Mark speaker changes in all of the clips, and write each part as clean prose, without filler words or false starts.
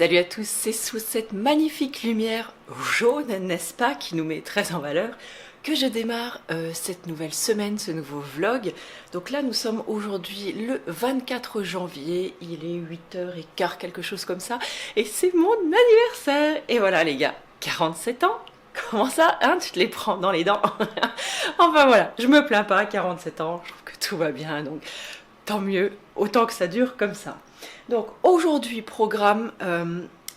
Speaker 1: Salut à tous, c'est sous cette magnifique lumière jaune, n'est-ce pas, qui nous met très en valeur, que je démarre cette nouvelle semaine, ce nouveau vlog. Donc là, nous sommes aujourd'hui le 24 janvier, il est 8h15, quelque chose comme ça, et c'est mon anniversaire. Et voilà les gars, 47 ans. Comment ça, hein, tu te les prends dans les dents. Enfin voilà, je me plains pas, 47 ans, je trouve que tout va bien, donc tant mieux, autant que ça dure comme ça. Donc aujourd'hui, programme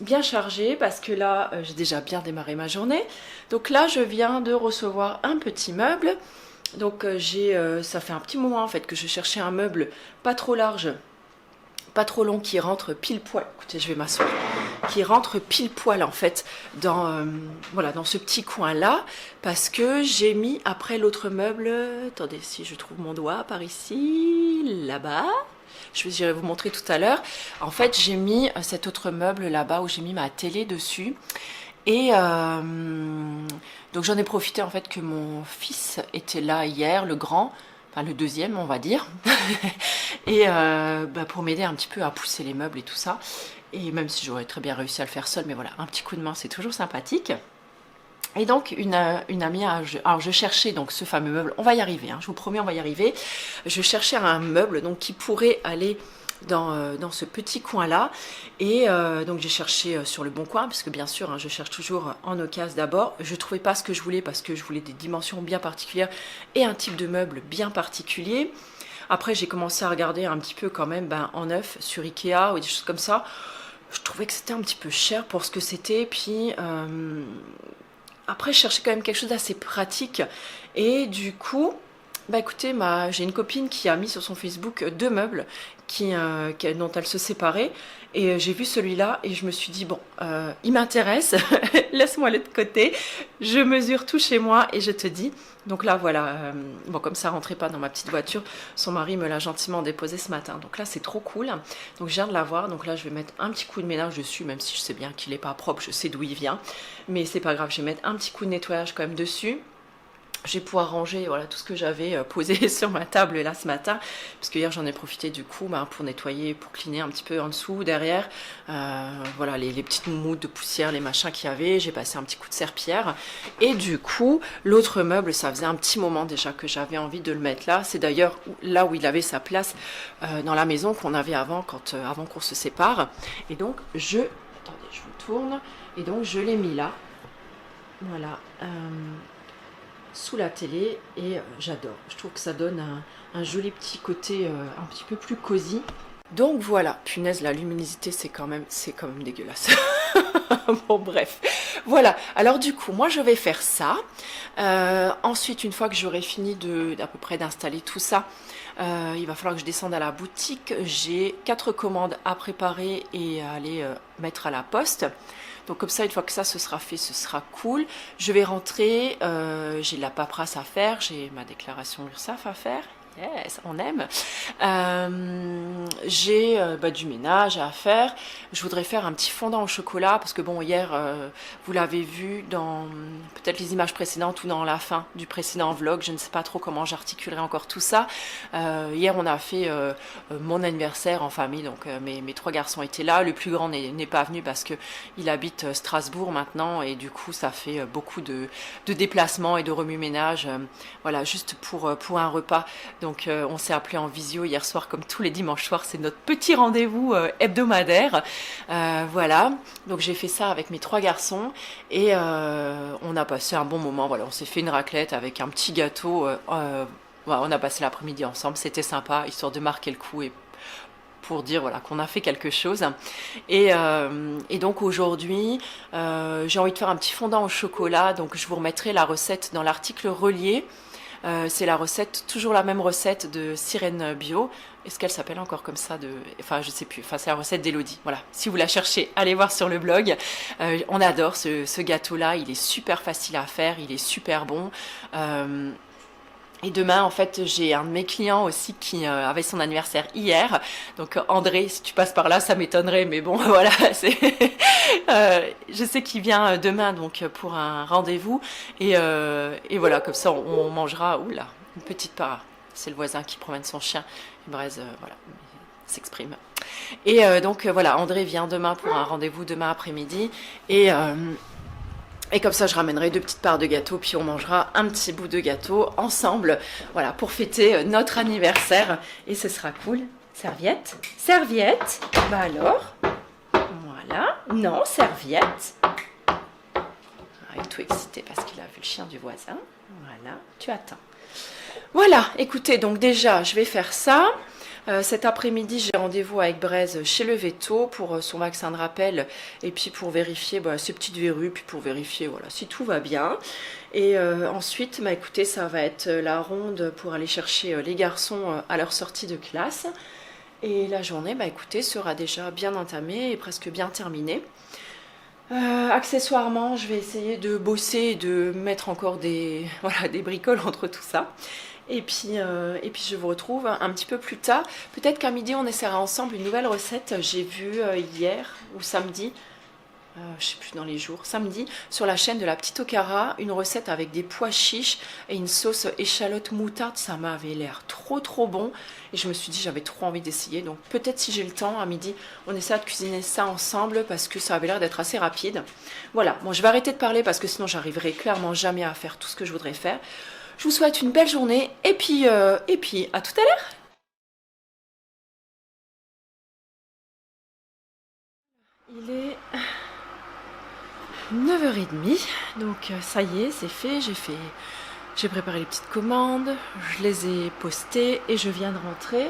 Speaker 1: bien chargé parce que là, j'ai déjà bien démarré ma journée. Donc là, je viens de recevoir un petit meuble. Donc ça fait un petit moment en fait que je cherchais un meuble pas trop large, pas trop long, qui rentre pile poil. Écoutez, je vais m'asseoir. Qui rentre pile poil en fait dans voilà, dans ce petit coin là, parce que j'ai mis après l'autre meuble. Attendez, si je trouve mon doigt par ici, là-bas. Je vais vous montrer tout à l'heure. En fait, j'ai mis cet autre meuble là-bas où j'ai mis ma télé dessus. Et donc j'en ai profité en fait que mon fils était là hier, le grand, enfin le deuxième on va dire, et pour m'aider un petit peu à pousser les meubles et tout ça. Et même si j'aurais très bien réussi à le faire seul, mais voilà, un petit coup de main c'est toujours sympathique. Et donc une amie, alors je cherchais donc ce fameux meuble, on va y arriver, hein, je vous promets on va y arriver. Je cherchais un meuble donc qui pourrait aller dans ce petit coin là, et donc j'ai cherché sur le bon coin, parce que bien sûr hein, je cherche toujours en occasion d'abord. Je trouvais pas ce que je voulais parce que je voulais des dimensions bien particulières et un type de meuble bien particulier. Après j'ai commencé à regarder un petit peu quand même en neuf sur Ikea ou des choses comme ça. Je trouvais que c'était un petit peu cher pour ce que c'était, puis après, je cherchais quand même quelque chose d'assez pratique. Et du coup, écoutez, j'ai une copine qui a mis sur son Facebook deux meubles dont elle se séparait. Et j'ai vu celui-là et je me suis dit, bon, il m'intéresse, laisse-moi le de côté. Je mesure tout chez moi et je te dis. Donc là, voilà, bon, comme ça rentrait pas dans ma petite voiture, son mari me l'a gentiment déposé ce matin. Donc là, c'est trop cool. Donc je viens de l'avoir. Donc là, je vais mettre un petit coup de ménage dessus, même si je sais bien qu'il n'est pas propre, je sais d'où il vient. Mais c'est pas grave, je vais mettre un petit coup de nettoyage quand même dessus. Je vais pouvoir ranger voilà, tout ce que j'avais posé sur ma table là ce matin, parce que hier j'en ai profité du coup pour nettoyer, pour cleaner un petit peu en dessous, derrière, voilà les petites moumoutes de poussière, les machins qu'il y avait. J'ai passé un petit coup de serpillière, et du coup l'autre meuble, ça faisait un petit moment déjà que j'avais envie de le mettre là. C'est d'ailleurs là où il avait sa place dans la maison qu'on avait avant, avant qu'on se sépare. Et donc attendez, je vous tourne, et donc je l'ai mis là, voilà, sous la télé, et j'adore. Je trouve que ça donne un joli petit côté un petit peu plus cosy. Donc voilà, punaise, la luminosité c'est quand même dégueulasse. Bon bref, voilà. Alors du coup, moi je vais faire ça. Ensuite, une fois que j'aurai fini à peu près d'installer tout ça, il va falloir que je descende à la boutique. J'ai 4 commandes à préparer et à aller mettre à la poste. Donc comme ça, une fois que ça se sera fait, ce sera cool. Je vais rentrer, j'ai de la paperasse à faire, j'ai ma déclaration URSSAF à faire. Yes, on aime. J'ai du ménage à faire. Je voudrais faire un petit fondant au chocolat, parce que bon, hier, vous l'avez vu dans peut-être les images précédentes ou dans la fin du précédent vlog, je ne sais pas trop comment j'articulerai encore tout ça. Hier, on a fait mon anniversaire en famille, donc mes 3 garçons étaient là. Le plus grand n'est pas venu parce que il habite Strasbourg maintenant, et du coup, ça fait beaucoup de déplacements et de remue-ménage, voilà, juste pour un repas. Donc on s'est appelé en visio hier soir, comme tous les dimanches soirs, c'est notre petit rendez-vous hebdomadaire. Voilà, donc j'ai fait ça avec mes 3 garçons, et on a passé un bon moment. Voilà, on s'est fait une raclette avec un petit gâteau. Voilà, on a passé l'après-midi ensemble, c'était sympa, histoire de marquer le coup et pour dire voilà, qu'on a fait quelque chose. Et donc aujourd'hui, j'ai envie de faire un petit fondant au chocolat, donc je vous remettrai la recette dans l'article relié. C'est la recette, toujours la même recette de Sirène Bio. Est-ce qu'elle s'appelle encore comme ça enfin, je sais plus. Enfin, c'est la recette d'Elodie. Voilà. Si vous la cherchez, allez voir sur le blog. On adore ce gâteau-là. Il est super facile à faire. Il est super bon. Et demain, en fait, j'ai un de mes clients aussi qui avait son anniversaire hier. Donc André, si tu passes par là, ça m'étonnerait, mais bon, voilà. Je sais qu'il vient demain donc pour un rendez-vous. Et voilà, comme ça, on mangera, oula, une petite part. C'est le voisin qui promène son chien. Bref, voilà. s'exprime. Et donc voilà, André vient demain pour un rendez-vous demain après-midi. Et comme ça, je ramènerai 2 petites parts de gâteau, puis on mangera un petit bout de gâteau ensemble, voilà, pour fêter notre anniversaire. Et ce sera cool. Serviette. Serviette. Bah alors. Voilà. Non, serviette. Il est tout excité parce qu'il a vu le chien du voisin. Voilà, tu attends. Voilà, écoutez, donc déjà, je vais faire ça. Cet après-midi, j'ai rendez-vous avec Braise chez le Veto pour son vaccin de rappel et puis pour vérifier ses petites verrues, puis pour vérifier voilà, si tout va bien. Et ensuite, écoutez, ça va être la ronde pour aller chercher les garçons à leur sortie de classe. Et la journée, écoutez, sera déjà bien entamée et presque bien terminée. Accessoirement, je vais essayer de bosser et de mettre encore des bricoles entre tout ça. Et puis je vous retrouve un petit peu plus tard. Peut-être qu'à midi, on essaiera ensemble une nouvelle recette. J'ai vu hier ou samedi, je sais plus dans les jours, samedi, sur la chaîne de la petite Okara, une recette avec des pois chiches et une sauce échalote moutarde. Ça m'avait l'air trop bon. Et je me suis dit, j'avais trop envie d'essayer. Donc peut-être si j'ai le temps, à midi, on essaiera de cuisiner ça ensemble parce que ça avait l'air d'être assez rapide. Voilà, bon, je vais arrêter de parler parce que sinon j'arriverai clairement jamais à faire tout ce que je voudrais faire. Je vous souhaite une belle journée et puis à tout à l'heure. Il est 9h30, donc ça y est, c'est fait, j'ai préparé les petites commandes, je les ai postées et je viens de rentrer.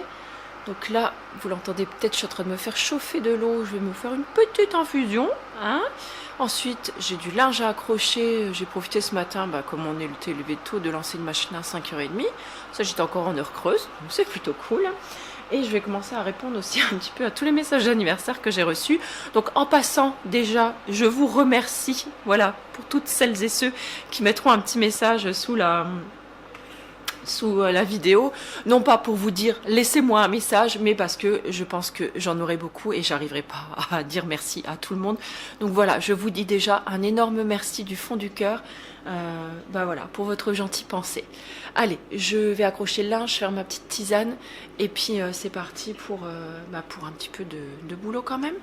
Speaker 1: Donc là, vous l'entendez peut-être, je suis en train de me faire chauffer de l'eau, je vais me faire une petite infusion, hein. Ensuite, j'ai du linge à accrocher. J'ai profité ce matin, comme on est levé tôt, de lancer une machine à 5h30. Ça, j'étais encore en heure creuse, donc c'est plutôt cool. Et je vais commencer à répondre aussi un petit peu à tous les messages d'anniversaire que j'ai reçus. Donc en passant, déjà, je vous remercie, voilà, pour toutes celles et ceux qui mettront un petit message sous la vidéo, non pas pour vous dire laissez-moi un message, mais parce que je pense que j'en aurai beaucoup et j'arriverai pas à dire merci à tout le monde. Donc voilà, je vous dis déjà un énorme merci du fond du cœur, voilà, pour votre gentille pensée. Allez, je vais accrocher le linge, faire ma petite tisane et puis c'est parti pour un petit peu de boulot quand même.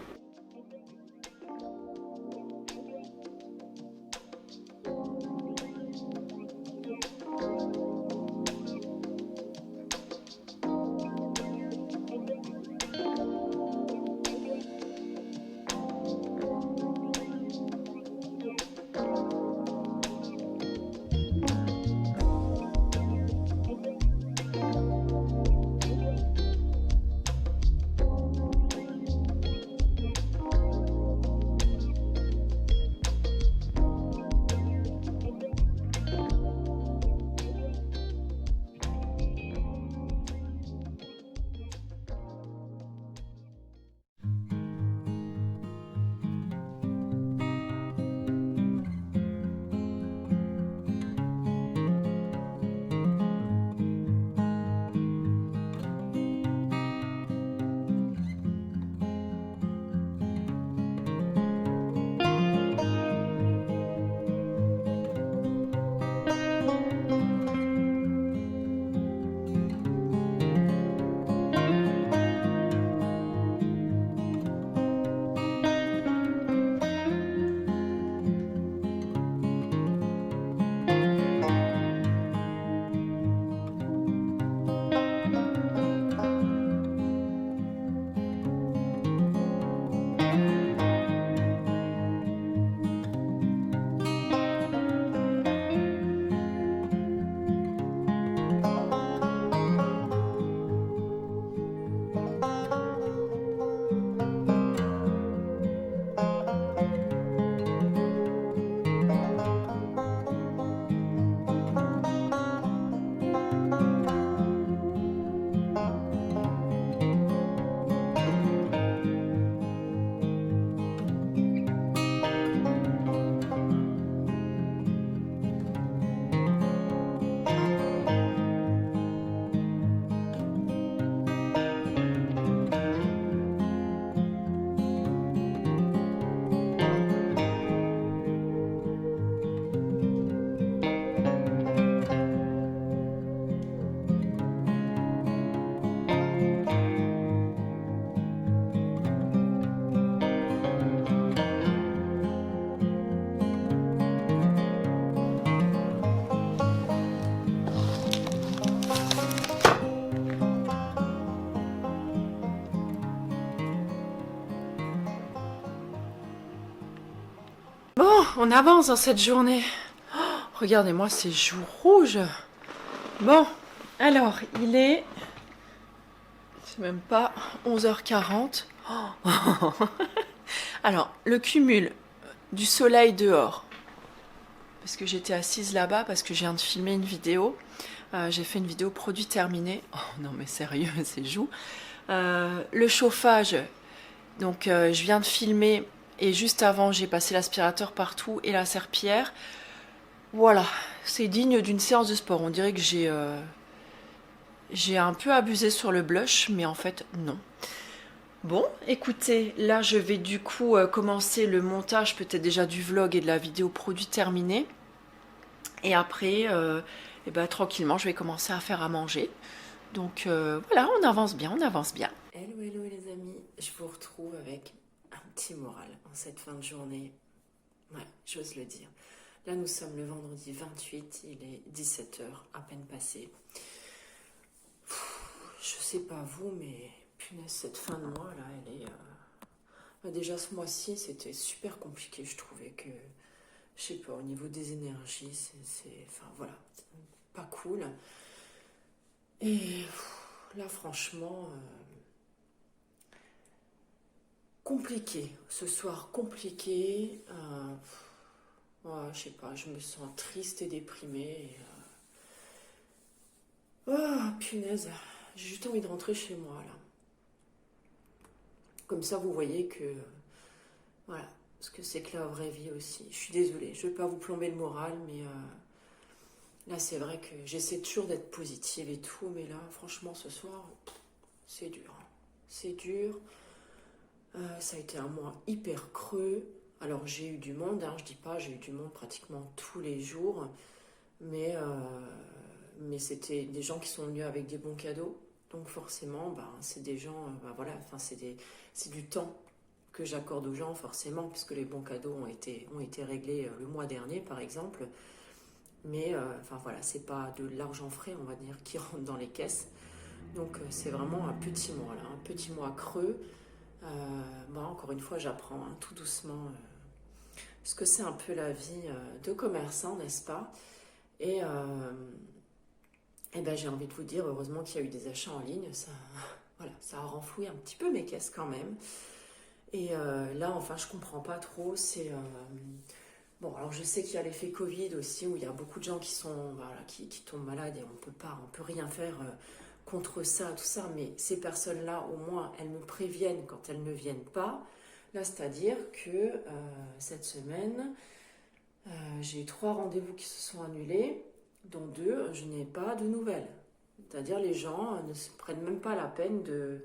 Speaker 1: on avance dans cette journée. Oh, regardez-moi ces joues rouges. Bon, alors, il est... C'est même pas 11h40. Oh. Alors, le cumul du soleil dehors. Parce que j'étais assise là-bas, parce que je viens de filmer une vidéo. J'ai fait une vidéo produit terminé. Oh non mais sérieux, c'est joues. Le chauffage, donc je viens de filmer et juste avant j'ai passé l'aspirateur partout et la serpillière. Voilà, c'est digne d'une séance de sport. On dirait que j'ai un peu abusé sur le blush, mais en fait non. Bon, écoutez, là je vais du coup commencer le montage peut-être déjà du vlog et de la vidéo produit terminée. Et après, et ben, tranquillement, je vais commencer à faire à manger. Donc voilà, on avance bien, on avance bien. Hello, hello les amis, je vous retrouve avec un petit moral en cette fin de journée. Ouais, j'ose le dire. Là, nous sommes le vendredi 28, il est 17h, à peine passé. Je sais pas vous, mais punaise, cette fin de mois, là, elle est... Déjà, ce mois-ci, c'était super compliqué, je trouvais que... Je sais pas, au niveau des énergies, enfin, voilà, pas cool. Et là, franchement... compliqué, ce soir compliqué, ouais, je sais pas, je me sens triste et déprimée. Punaise, j'ai juste envie de rentrer chez moi là. Comme ça vous voyez que, voilà, ce que c'est que la vraie vie aussi. Je suis désolée, je vais pas vous plomber le moral, mais là c'est vrai que j'essaie toujours d'être positive et tout, mais là franchement ce soir, c'est dur. C'est dur. Ça a été un mois hyper creux. Alors j'ai eu du monde, hein, je dis pas, j'ai eu du monde pratiquement tous les jours, mais c'était des gens qui sont venus avec des bons cadeaux. Donc forcément, c'est des gens, voilà, enfin c'est du temps que j'accorde aux gens forcément, puisque les bons cadeaux ont été réglés le mois dernier par exemple. Mais enfin voilà, c'est pas de l'argent frais, on va dire, qui rentre dans les caisses. Donc c'est vraiment un petit mois là, un petit mois creux. Encore une fois, j'apprends hein, tout doucement ce que c'est un peu la vie de commerçant, n'est-ce pas? Et ben, j'ai envie de vous dire, heureusement qu'il y a eu des achats en ligne, ça, voilà, ça a renfloué un petit peu mes caisses quand même. Et là, enfin, je comprends pas trop. C'est bon, alors je sais qu'il y a l'effet Covid aussi, où il y a beaucoup de gens qui sont, voilà, qui tombent malades et on peut rien faire. Contre ça, tout ça, mais ces personnes-là, au moins, elles me préviennent quand elles ne viennent pas. Là, c'est-à-dire que cette semaine, j'ai 3 rendez-vous qui se sont annulés, dont 2, je n'ai pas de nouvelles. C'est-à-dire les gens ne se prennent même pas la peine de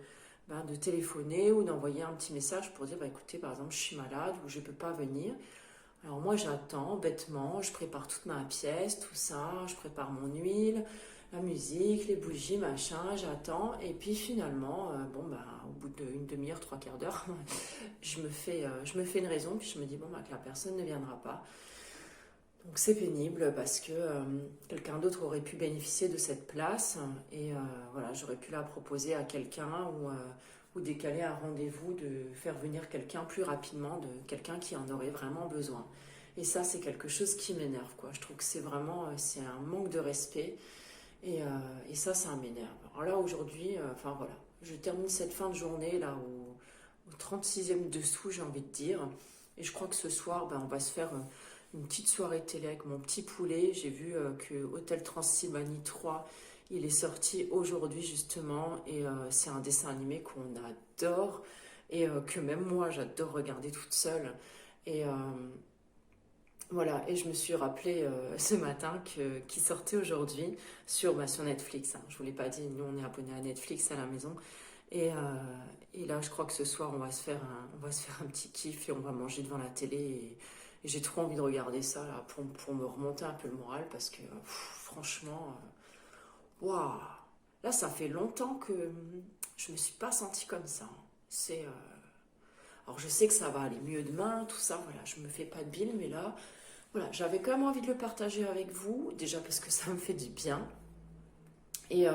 Speaker 1: téléphoner ou d'envoyer un petit message pour dire, écoutez, par exemple, je suis malade ou je ne peux pas venir. Alors moi, j'attends bêtement, je prépare toute ma pièce, tout ça, je prépare mon huile, la musique, les bougies, machin, j'attends. Et puis finalement, au bout d'une demi-heure, 3/4 d'heure, je me fais une raison, puis je me dis, que la personne ne viendra pas. Donc c'est pénible parce que quelqu'un d'autre aurait pu bénéficier de cette place. Et voilà, j'aurais pu la proposer à quelqu'un ou décaler un rendez-vous, de faire venir quelqu'un plus rapidement, de quelqu'un qui en aurait vraiment besoin. Et ça, c'est quelque chose qui m'énerve, quoi. Je trouve que c'est vraiment, c'est un manque de respect. Et ça m'énerve. Alors là, aujourd'hui, voilà, je termine cette fin de journée, là, au 36e dessous, j'ai envie de dire. Et je crois que ce soir, on va se faire une petite soirée télé avec mon petit poulet. J'ai vu que Hôtel Transylvanie 3, il est sorti aujourd'hui, justement. Et c'est un dessin animé qu'on adore. Et que même moi, j'adore regarder toute seule. Et... voilà, et je me suis rappelé ce matin qu'il sortait aujourd'hui sur Netflix. Hein. Je ne vous l'ai pas dit, nous on est abonnés à Netflix à la maison. Et là, je crois que ce soir, on va se faire un petit kiff et on va manger devant la télé. Et j'ai trop envie de regarder ça là, pour me remonter un peu le moral parce que franchement, waouh! Là, ça fait longtemps que je me suis pas sentie comme ça. Alors je sais que ça va aller mieux demain, tout ça, voilà, je me fais pas de bile, mais là... Voilà, j'avais quand même envie de le partager avec vous, déjà parce que ça me fait du bien. Et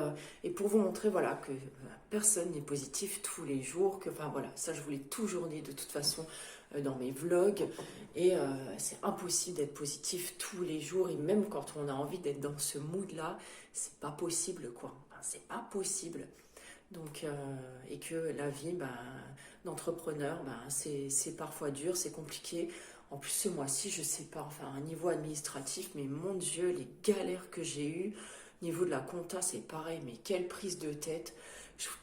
Speaker 1: pour vous montrer voilà, que personne n'est positif tous les jours, que enfin voilà, ça je vous l'ai toujours dit de toute façon, dans mes vlogs. Et c'est impossible d'être positif tous les jours. Et même quand on a envie d'être dans ce mood-là, c'est pas possible, quoi. Enfin, c'est pas possible. Donc, et que la vie d'entrepreneur, c'est parfois dur, c'est compliqué. En plus, ce mois-ci, je sais pas, enfin, un niveau administratif, mais mon Dieu, les galères que j'ai eues. Niveau de la compta, c'est pareil, mais quelle prise de tête,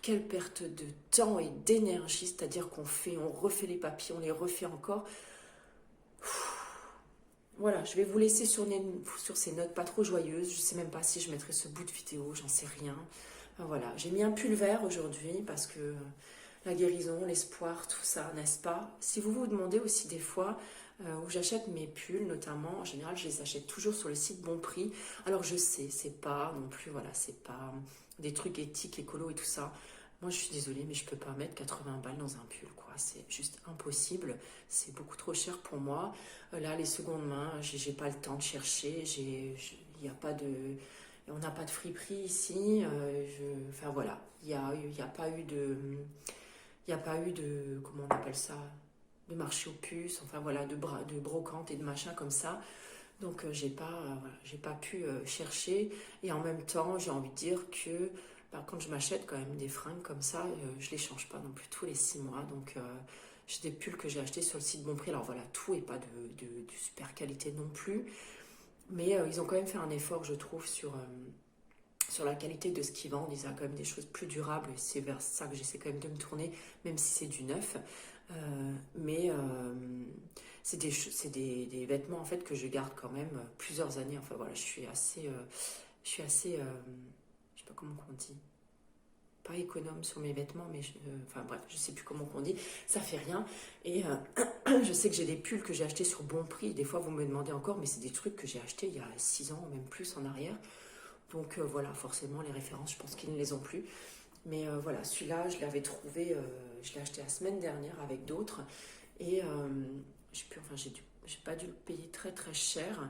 Speaker 1: quelle perte de temps et d'énergie, c'est-à-dire on refait les papiers, on les refait encore. Voilà, je vais vous laisser sur ces notes pas trop joyeuses. Je sais même pas si je mettrai ce bout de vidéo, j'en sais rien. Voilà, j'ai mis un pull vert aujourd'hui parce que la guérison, l'espoir, tout ça, n'est-ce pas? Si vous vous demandez aussi des fois où j'achète mes pulls, notamment, en général, je les achète toujours sur le site Bonprix. Alors je sais, c'est pas non plus, voilà, c'est pas des trucs éthiques, écolo et tout ça. Moi, je suis désolée, mais je peux pas mettre 80 balles dans un pull, quoi. C'est juste impossible. C'est beaucoup trop cher pour moi. Là, les secondes mains, j'ai pas le temps de chercher. Il y a pas de... On n'a pas de friperie ici. Enfin voilà, il y a pas eu de, il y a pas eu de, comment on appelle ça, de marché aux puces. Enfin voilà, de brocante et de machin comme ça. Donc j'ai pas pu chercher. Et en même temps, j'ai envie de dire que quand je m'achète quand même des fringues comme ça, je les change pas non plus tous les 6 mois. Donc j'ai des pulls que j'ai achetés sur le site Bonprix. Alors voilà, tout est pas de super qualité non plus. Mais ils ont quand même fait un effort, je trouve, sur la qualité de ce qu'ils vendent. Ils ont quand même des choses plus durables. Et c'est vers ça que j'essaie quand même de me tourner, même si c'est du neuf. Mais c'est des vêtements en fait que je garde quand même plusieurs années. Enfin voilà, je suis assez, je sais pas comment on dit. Pas économe sur mes vêtements, mais enfin bref, je sais plus comment on dit, ça fait rien. Et je sais que j'ai des pulls que j'ai achetés sur Bonprix. Des fois, vous me demandez encore, mais c'est des trucs que j'ai achetés il y a 6 ans, même plus en arrière. Donc voilà, forcément, les références, je pense qu'ils ne les ont plus. Mais voilà, celui-là, je l'avais trouvé, je l'ai acheté la semaine dernière avec d'autres. Et j'ai pas dû le payer très très cher.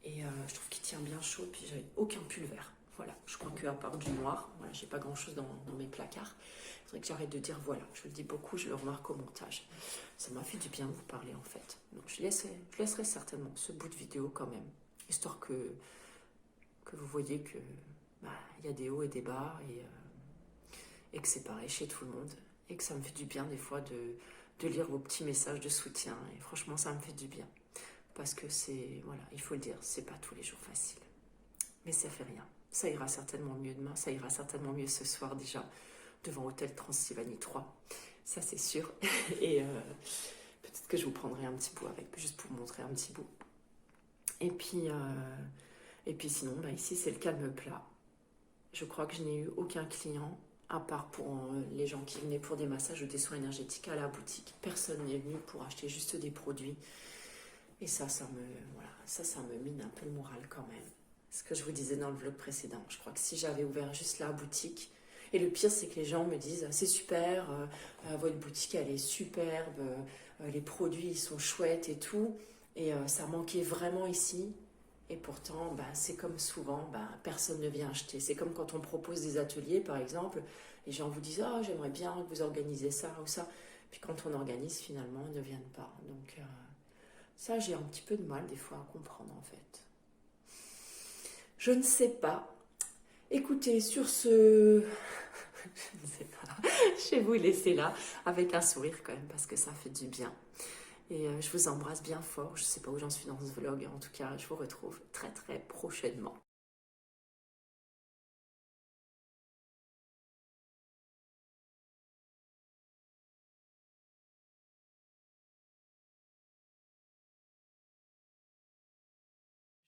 Speaker 1: Et je trouve qu'il tient bien chaud. Puis j'avais aucun pull vert. Voilà, je crois qu'à part du noir, voilà, j'ai pas grand chose dans mes placards. Il faudrait que j'arrête de dire voilà, je le dis beaucoup, je le remarque au montage. Ça m'a fait du bien de vous parler en fait. Donc je laisserai certainement ce bout de vidéo quand même, histoire que vous voyez que y a des hauts et des bas et que c'est pareil chez tout le monde. Et que ça me fait du bien des fois de lire vos petits messages de soutien. Et franchement, ça me fait du bien. Parce que voilà, il faut le dire, c'est pas tous les jours facile. Mais ça fait rien. Ça ira certainement mieux demain, ça ira certainement mieux ce soir déjà, devant Hôtel Transylvanie 3. Ça c'est sûr. Et peut-être que je vous prendrai un petit bout avec, juste pour vous montrer un petit bout. Et puis sinon, ici c'est le calme plat. Je crois que je n'ai eu aucun client, à part pour les gens qui venaient pour des massages ou des soins énergétiques à la boutique. Personne n'est venu pour acheter juste des produits. Et ça me mine un peu le moral quand même. Ce que je vous disais dans le vlog précédent. Je crois que si j'avais ouvert juste la boutique, et le pire c'est que les gens me disent c'est super, votre boutique elle est superbe, les produits ils sont chouettes et tout, et ça manquait vraiment ici. Et pourtant, c'est comme souvent, personne ne vient acheter. C'est comme quand on propose des ateliers, par exemple, les gens vous disent « j'aimerais bien que vous organisez ça ou ça ». Puis quand on organise, finalement, ils ne viennent pas. Donc ça, j'ai un petit peu de mal des fois à comprendre, en fait. Je ne sais pas. Écoutez, sur ce... je ne sais pas. Je vais vous laisser là, avec un sourire quand même, parce que ça fait du bien. Et je vous embrasse bien fort. Je ne sais pas où j'en suis dans ce vlog. En tout cas, je vous retrouve très très prochainement.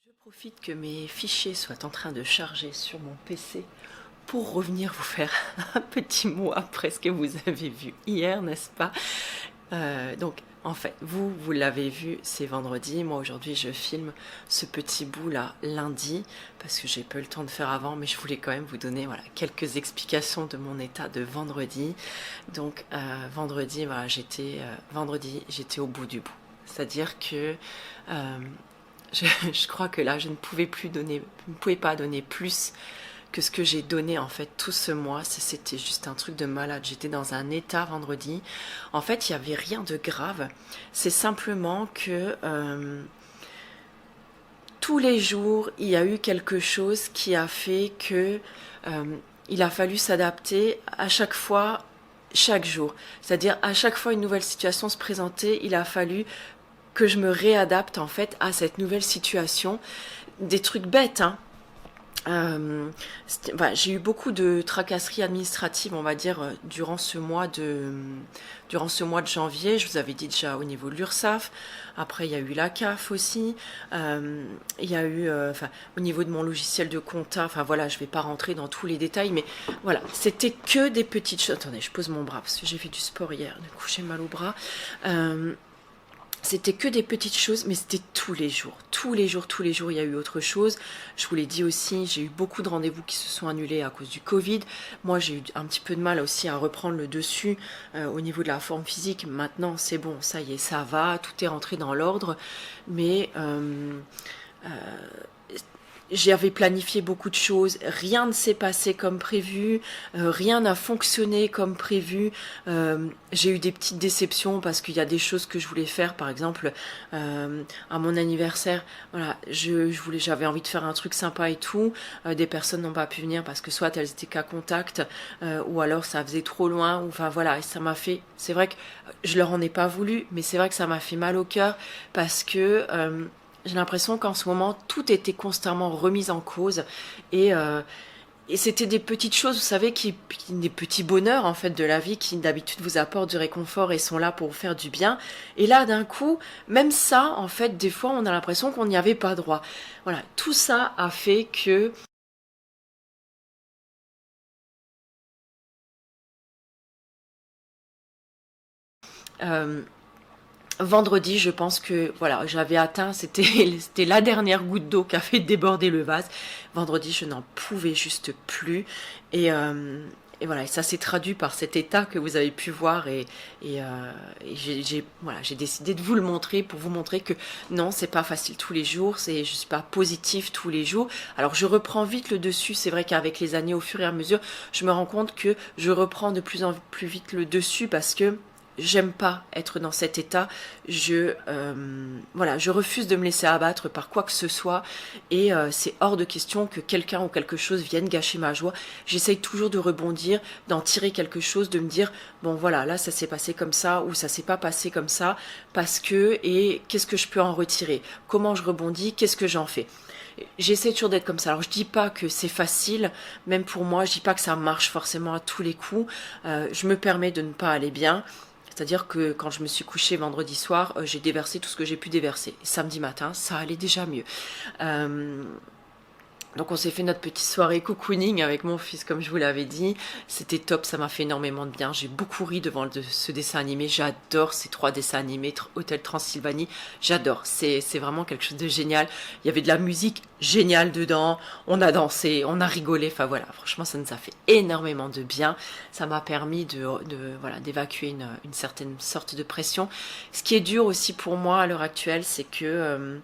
Speaker 1: Je profite que mes fichiers soient en train de charger sur mon PC pour revenir vous faire un petit mot après ce que vous avez vu hier, n'est-ce pas? Donc, en fait, vous l'avez vu, c'est vendredi. Moi, aujourd'hui, je filme ce petit bout-là lundi, parce que j'ai pas eu le temps de faire avant, mais je voulais quand même vous donner quelques explications de mon état de vendredi. Donc, vendredi, j'étais au bout du bout. C'est-à-dire que je crois que là, je ne pouvais pas donner plus que ce que j'ai donné en fait tout ce mois. C'était juste un truc de malade. J'étais dans un état vendredi. En fait, il n'y avait rien de grave. C'est simplement que tous les jours, il y a eu quelque chose qui a fait que il a fallu s'adapter à chaque fois, chaque jour. C'est-à-dire à chaque fois une nouvelle situation se présentait, il a fallu que je me réadapte en fait à cette nouvelle situation. Des trucs bêtes, hein. J'ai eu beaucoup de tracasseries administratives, on va dire, durant ce mois de janvier. Je vous avais dit déjà au niveau de l'URSSAF. Après, il y a eu la CAF aussi. Il y a eu, au niveau de mon logiciel de compta. Enfin voilà, je vais pas rentrer dans tous les détails, mais voilà, c'était que des petites choses. Attendez, je pose mon bras parce que j'ai fait du sport hier. Du coup, j'ai mal au bras. C'était que des petites choses, mais c'était tous les jours. Tous les jours, tous les jours, il y a eu autre chose. Je vous l'ai dit aussi, j'ai eu beaucoup de rendez-vous qui se sont annulés à cause du Covid. Moi, j'ai eu un petit peu de mal aussi à reprendre le dessus au niveau de la forme physique. Maintenant, c'est bon, ça y est, ça va, tout est rentré dans l'ordre. Mais j'avais planifié beaucoup de choses, rien ne s'est passé comme prévu, rien n'a fonctionné comme prévu. J'ai eu des petites déceptions parce qu'il y a des choses que je voulais faire, par exemple à mon anniversaire. Voilà, j'avais envie de faire un truc sympa et tout. Des personnes n'ont pas pu venir parce que soit elles étaient qu'à contact, ou alors ça faisait trop loin. Enfin voilà, et ça m'a fait. C'est vrai que je leur en ai pas voulu, mais c'est vrai que ça m'a fait mal au cœur parce que j'ai l'impression qu'en ce moment, tout était constamment remis en cause. Et c'était des petites choses, vous savez, des petits bonheurs en fait de la vie qui d'habitude vous apportent du réconfort et sont là pour vous faire du bien. Et là, d'un coup, même ça, en fait, des fois, on a l'impression qu'on n'y avait pas droit. Voilà, tout ça a fait que vendredi, je pense que voilà, j'avais atteint, c'était la dernière goutte d'eau qui a fait déborder le vase. Vendredi, je n'en pouvais juste plus. Et voilà, et ça s'est traduit par cet état que vous avez pu voir. J'ai décidé de vous le montrer pour vous montrer que non, c'est pas facile tous les jours, je suis pas positive tous les jours. Alors je reprends vite le dessus. C'est vrai qu'avec les années, au fur et à mesure, je me rends compte que je reprends de plus en plus vite le dessus parce que j'aime pas être dans cet état. Je refuse de me laisser abattre par quoi que ce soit et c'est hors de question que quelqu'un ou quelque chose vienne gâcher ma joie. J'essaye toujours de rebondir, d'en tirer quelque chose, de me dire bon voilà, là ça s'est passé comme ça ou ça s'est pas passé comme ça parce que, et qu'est-ce que je peux en retirer, comment je rebondis, qu'est-ce que j'en fais. J'essaie toujours d'être comme ça. Alors je dis pas que c'est facile, même pour moi, je dis pas que ça marche forcément à tous les coups. Je me permets de ne pas aller bien. C'est-à-dire que quand je me suis couchée vendredi soir, j'ai déversé tout ce que j'ai pu déverser. Samedi matin, ça allait déjà mieux. Donc on s'est fait notre petite soirée cocooning avec mon fils, comme je vous l'avais dit. C'était top, ça m'a fait énormément de bien. J'ai beaucoup ri devant ce dessin animé. J'adore ces 3 dessins animés, Hôtel Transylvanie. J'adore, c'est vraiment quelque chose de génial. Il y avait de la musique géniale dedans. On a dansé, on a rigolé. Enfin voilà, franchement ça nous a fait énormément de bien. Ça m'a permis d'évacuer une certaine sorte de pression. Ce qui est dur aussi pour moi à l'heure actuelle, c'est que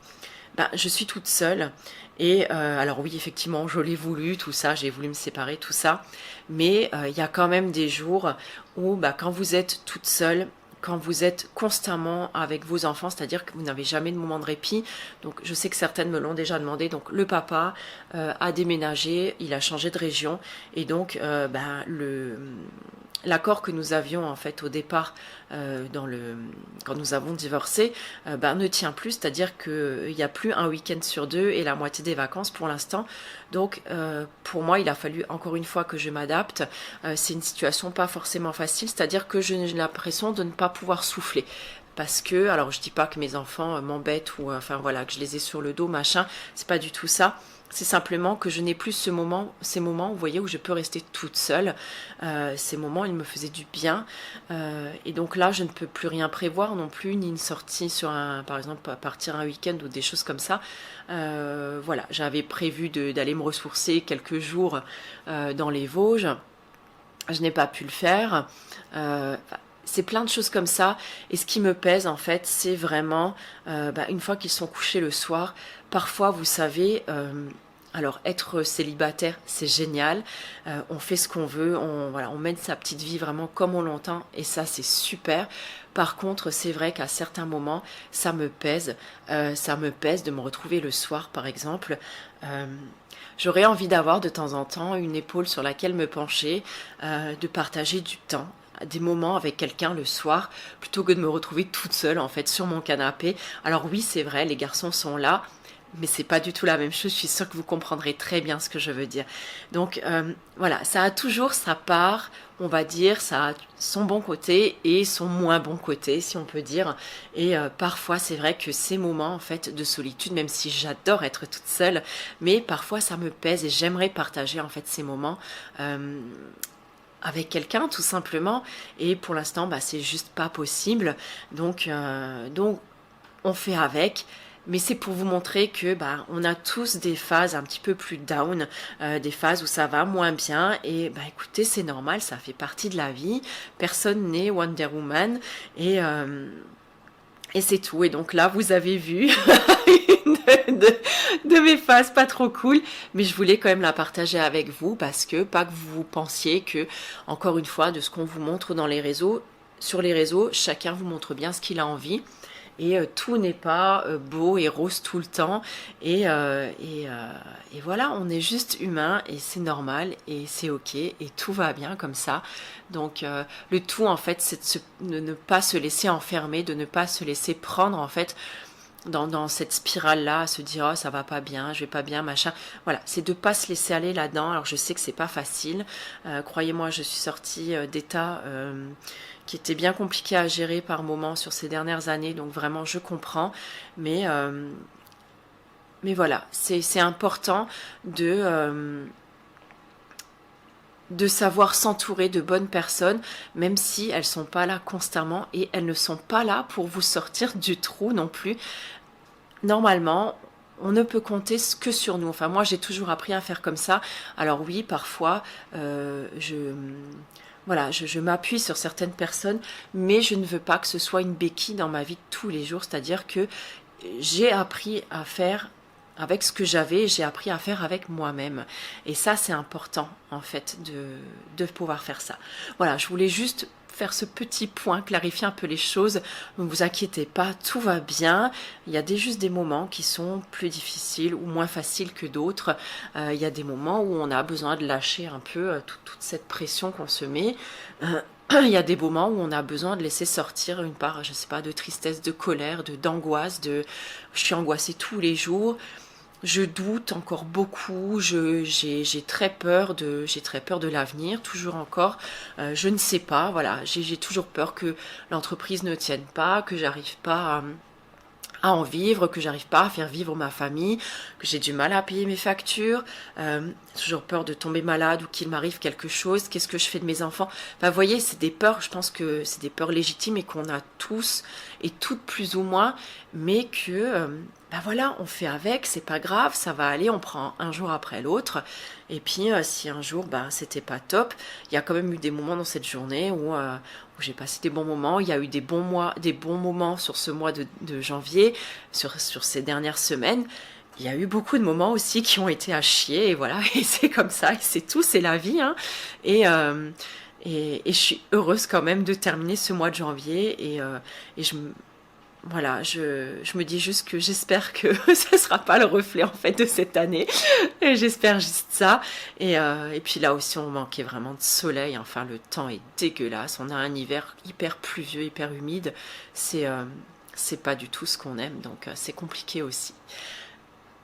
Speaker 1: je suis toute seule. Et alors oui, effectivement, je l'ai voulu, tout ça, j'ai voulu me séparer, tout ça. Mais il y a quand même des jours où quand vous êtes toute seule, quand vous êtes constamment avec vos enfants, c'est-à-dire que vous n'avez jamais de moment de répit. Donc je sais que certaines me l'ont déjà demandé. Donc le papa a déménagé, il a changé de région. Et donc l'accord que nous avions en fait au départ quand nous avons divorcé ne tient plus, c'est-à-dire qu'il n'y a plus un week-end sur 2 et la moitié des vacances pour l'instant. Donc pour moi il a fallu encore une fois que je m'adapte. C'est une situation pas forcément facile, c'est-à-dire que j'ai l'impression de ne pas pouvoir souffler. Parce que, alors je dis pas que mes enfants m'embêtent ou que je les ai sur le dos, machin, c'est pas du tout ça. C'est simplement que je n'ai plus ces moments, vous voyez, où je peux rester toute seule. Ces moments, ils me faisaient du bien. Et donc là, je ne peux plus rien prévoir non plus, ni une sortie par exemple, partir un week-end ou des choses comme ça. J'avais prévu d'aller me ressourcer quelques jours dans les Vosges. Je n'ai pas pu le faire. C'est plein de choses comme ça. Et ce qui me pèse, en fait, c'est vraiment, une fois qu'ils sont couchés le soir, parfois, vous savez, Alors être célibataire, c'est génial, on fait ce qu'on veut, voilà, on mène sa petite vie vraiment comme on l'entend et ça c'est super. Par contre, c'est vrai qu'à certains moments, ça me pèse de me retrouver le soir par exemple. J'aurais envie d'avoir de temps en temps une épaule sur laquelle me pencher, de partager du temps, des moments avec quelqu'un le soir, plutôt que de me retrouver toute seule en fait sur mon canapé. Alors oui, c'est vrai, les garçons sont là, mais c'est pas du tout la même chose, je suis sûre que vous comprendrez très bien ce que je veux dire. Donc voilà, ça a toujours sa part, on va dire, ça a son bon côté et son moins bon côté, si on peut dire. Et parfois, c'est vrai que ces moments en fait de solitude, même si j'adore être toute seule, mais parfois ça me pèse et j'aimerais partager en fait ces moments avec quelqu'un tout simplement. Et pour l'instant, bah, c'est juste pas possible. Donc on fait avec. Mais c'est pour vous montrer que bah, on a tous des phases un petit peu plus down, des phases où ça va moins bien. Et bah, écoutez, c'est normal, ça fait partie de la vie. Personne n'est Wonder Woman. Et c'est tout. Et donc là, vous avez vu une de mes phases pas trop cool. Mais je voulais quand même la partager avec vous parce que pas que vous pensiez que, encore une fois, de ce qu'on vous montre dans les réseaux, sur les réseaux, chacun vous montre bien ce qu'il a envie. Et tout n'est pas beau et rose tout le temps. Et voilà, on est juste humain et c'est normal et c'est ok et tout va bien comme ça. Donc le tout en fait, c'est de ne pas se laisser enfermer, de ne pas se laisser prendre en fait dans cette spirale-là, à se dire oh, ça va pas bien, je vais pas bien, machin. Voilà, c'est de pas se laisser aller là-dedans. Alors je sais que c'est pas facile. Croyez-moi, je suis sortie d'état qui était bien compliqué à gérer par moments sur ces dernières années, donc vraiment je comprends. Mais voilà, c'est important de savoir s'entourer de bonnes personnes, même si elles sont pas là constamment et elles ne sont pas là pour vous sortir du trou non plus. Normalement, on ne peut compter que sur nous. Enfin, moi, j'ai toujours appris à faire comme ça. Alors oui, parfois, voilà, je m'appuie sur certaines personnes, mais je ne veux pas que ce soit une béquille dans ma vie de tous les jours. C'est-à-dire que j'ai appris à faire avec ce que j'avais, j'ai appris à faire avec moi-même. Et ça, c'est important, en fait, de pouvoir faire ça. Voilà, je voulais juste faire ce petit point, clarifier un peu les choses. Ne vous inquiétez pas, tout va bien. Il y a juste des moments qui sont plus difficiles ou moins faciles que d'autres. Il y a des moments où on a besoin de lâcher un peu toute cette pression qu'on se met. Il y a des moments où on a besoin de laisser sortir une part, je sais pas, de tristesse, de colère, d'angoisse, je suis angoissée tous les jours. Je doute encore beaucoup, j'ai très peur de l'avenir, toujours encore. Je ne sais pas, voilà, j'ai toujours peur que l'entreprise ne tienne pas, que j'arrive pas à en vivre, que j'arrive pas à faire vivre ma famille, que j'ai du mal à payer mes factures, toujours peur de tomber malade ou qu'il m'arrive quelque chose, qu'est-ce que je fais de mes enfants. Enfin, vous voyez, c'est des peurs, je pense que c'est des peurs légitimes et qu'on a tous et toutes plus ou moins, mais que, ben voilà, on fait avec, c'est pas grave, ça va aller, on prend un jour après l'autre. Et puis, si un jour, ben, c'était pas top, il y a quand même eu des moments dans cette journée où j'ai passé des bons moments. Il y a eu des bons moments sur ce mois de janvier, sur ces dernières semaines. Il y a eu beaucoup de moments aussi qui ont été à chier, et voilà, et c'est comme ça, et c'est tout, c'est la vie, hein. Et je suis heureuse quand même de terminer ce mois de janvier, et voilà, je me dis juste que j'espère que ça ne sera pas le reflet en fait de cette année. Et j'espère juste ça. Et puis là aussi, on manquait vraiment de soleil. Enfin, le temps est dégueulasse. On a un hiver hyper pluvieux, hyper humide. C'est pas du tout ce qu'on aime. Donc, c'est compliqué aussi.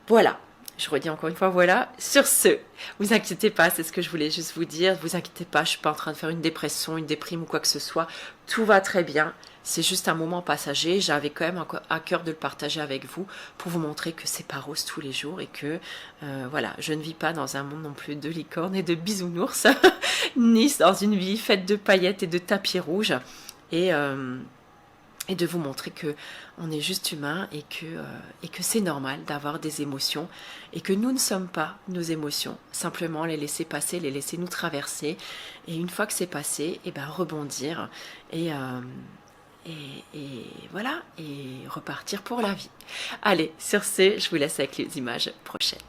Speaker 1: Voilà. Je redis encore une fois, voilà. Sur ce, vous inquiétez pas, c'est ce que je voulais juste vous dire. Vous inquiétez pas, je suis pas en train de faire une dépression, une déprime ou quoi que ce soit. Tout va très bien. C'est juste un moment passager. J'avais quand même à cœur de le partager avec vous pour vous montrer que c'est pas rose tous les jours et que voilà, je ne vis pas dans un monde non plus de licornes et de bisounours, ni dans une vie faite de paillettes et de tapis rouges. Et de vous montrer que on est juste humain et que c'est normal d'avoir des émotions et que nous ne sommes pas nos émotions, simplement les laisser passer, les laisser nous traverser et une fois que c'est passé, et ben rebondir et voilà, et repartir pour la vie. Allez, sur ce, je vous laisse avec les images prochaines.